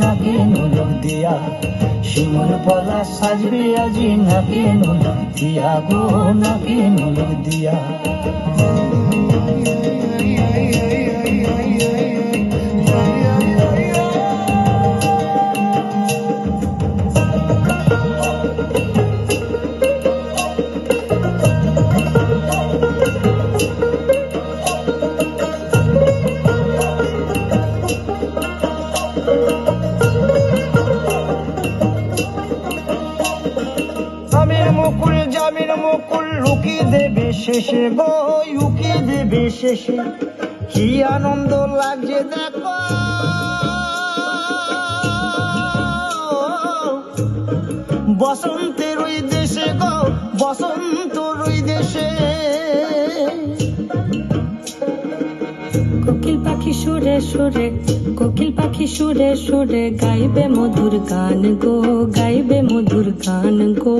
নাকে নোলক দিয়া, শিমুল পলা সাজবে আজি নাকে নোলক দিয়া গো, নাকে নোলক দিয়া। মুকুল জামিন মুকুল লুকি দেবে শেষে গো, লুকি দেবে শেষে। কি আনন্দ লাগছে দেখো, বসন্তের ওই দেশে গো, বসন্তর ওই দেশে। কোকিল পাখি সুরে সুরে, কোকিল পাখি সুরে সুরে গাইবে মধুর গান গো, গাইবে মধুর গান গো।